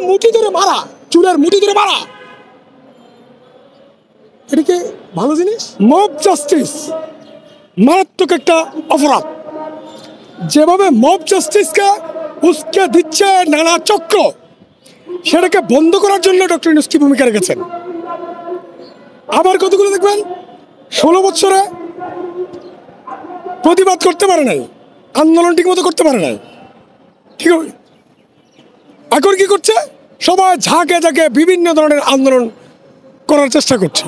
মুঠি ধরে মারা, চুলের মুঠি ধরে মারা, এটা কি ভালো জিনিস? মব জাস্টিস মারাত্মক একটা অপরাধ। যেভাবে মব জাস্টিসকে উস্কে দিচ্ছে নানা চক্র, সেটাকে বন্ধ করার জন্য ডক্টর ইউনূস কি ভূমিকা রেখেছেন। আবার কতগুলো দেখবেন 16 বছরে প্রতিবাদ করতে পারে নাই, আন্দোলন ঠিক মতো করতে পারে নাই, ঠিক আছে। এখন কি করছে? সবাই ঝাঁকে ঝাঁকে বিভিন্ন ধরনের আন্দোলন করার চেষ্টা করছে।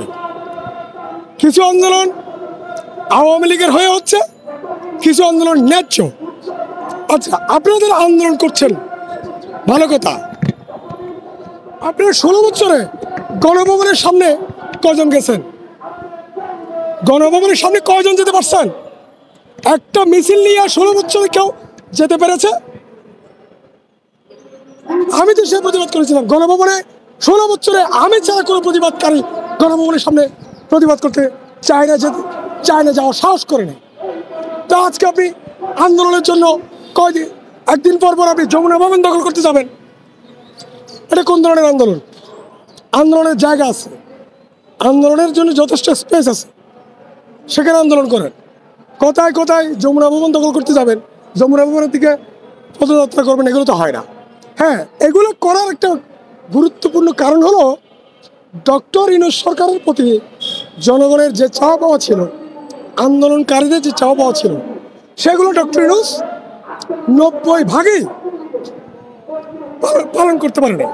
কিছু আন্দোলন আওয়ামী লীগের হয়ে হচ্ছে, কিছু আন্দোলন ন্যায্য। আচ্ছা, আপনাদের আন্দোলন করছেন ভালো কথা। আপনারা 16 বছরে গণভবনের সামনে কজন গেছেন? গণভবনের সামনে কয়জন যেতে পারছেন? একটা মিছিল নিয়ে 16 বছরে কেউ যেতে পেরেছে? আমি তো সে প্রতিবাদ করেছিলাম গণভবনে। 16 বছরে আমি ছাড়া কোনো প্রতিবাদকারী গণভবনের সামনে প্রতিবাদ করতে চায় না, যাওয়ার সাহস করে না। তা আজকে আপনি আন্দোলনের জন্য কয়দিন, একদিন পর পর আপনি যমুনা ভবন দখল করতে যাবেন। এটা কোন ধরনের আন্দোলন? আন্দোলনের জায়গা আছে, আন্দোলনের জন্য যথেষ্ট স্পেস আছে, সেখানে আন্দোলন করেন। কোথায় কোথায় যমুনা ভবন দখল করতে যাবেন, যমুনা ভবনের দিকে পদযাত্রা করবেন, এগুলো তো হয় না। হ্যাঁ, এগুলো করার একটা গুরুত্বপূর্ণ কারণ হলো ডক্টর ইউনূস সরকারের প্রতি জনগণের যে চাওয়া পাওয়া ছিল, আন্দোলনকারীদের যে চাওয়া পাওয়া ছিল, সেগুলো ডক্টর ইউনূস 90% পালন করতে পারে না।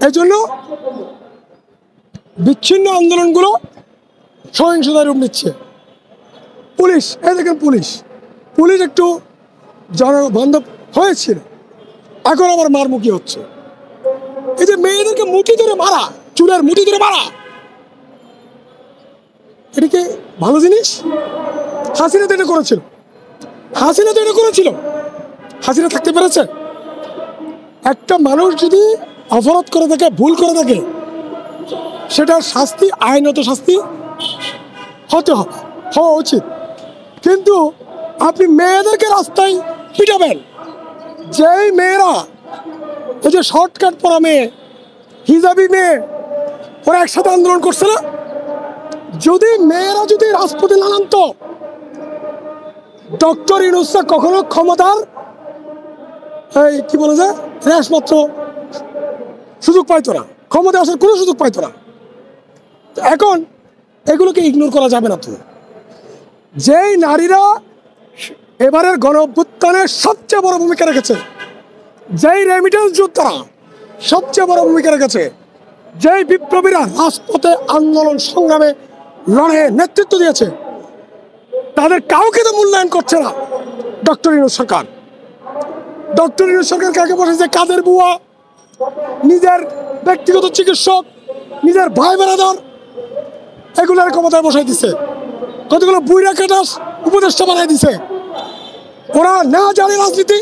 এই জন্য বিচ্ছিন্ন আন্দোলনগুলো সহিংসতার রূপ নিচ্ছে। পুলিশ, এই দেখেন পুলিশ একটু জনবান্ধব হয়েছিল, এখন আবার মারমুখী হচ্ছে। এই যে মেয়েদেরকে মুঠি ধরে মারা, চুলের মুঠি ধরে মারা, এটা কি ভালো জিনিস? হাসিনা তো এটা করেছিল, হাসিনা থাকতে পেরেছে? একটা মানুষ যদি অপরাধ করে থাকে, ভুল করে থাকে, সেটার শাস্তি, আইনত শাস্তি হওয়া উচিত। কিন্তু আপনি মেয়েদেরকে রাস্তায় পিটাবেন। যেই মেয়েরা, এই যে শর্টকাট পরা মেয়ে, হিজাবি মেয়ে, ওরা একসাথে আন্দোলন করছে না? মেয়েরা যদি রাজপথে না নামতো, ডক্টর ইউনূস কখনো ক্ষমতার কি বলে যায় রেশ মাত্র সুযোগ পাইতো না, ক্ষমতা আসার কোনো সুযোগ পাইতো না। এখন এগুলোকে ইগনোর করা যাবে না। তো যেই নারীরা এবারের গণঅভ্যুত্থানে সবচেয়ে বড় ভূমিকা রেখেছে, যেই রেমিটেন্স যোদ্ধারা সবচেয়ে বড় ভূমিকা রেখেছে, যেই বিপ্লবীরা রাজপথে আন্দোলন সংগ্রামে লড়াইয়ে নেতৃত্ব দিয়েছে, তাদের কাউকে তো মূল্যায়ন করছে না ডক্টর ইউনূস সরকার। ডক্টর ইউনূস সরকার কাকে বসেছে? কাদের বুয়া, নিজের ব্যক্তিগত চিকিৎসক, নিজের ভাই বেড়াদার, এগুলোর ক্ষমতায় বসাই দিছে। কতগুলো বুইরা কেটাস উপদেষ্টা বানাই দিছে। ওরা না জানে রাজনীতি,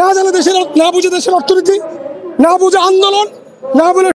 না জানে দেশের, না বুঝে দেশের অর্থনীতি, না বুঝে আন্দোলন, না বুঝে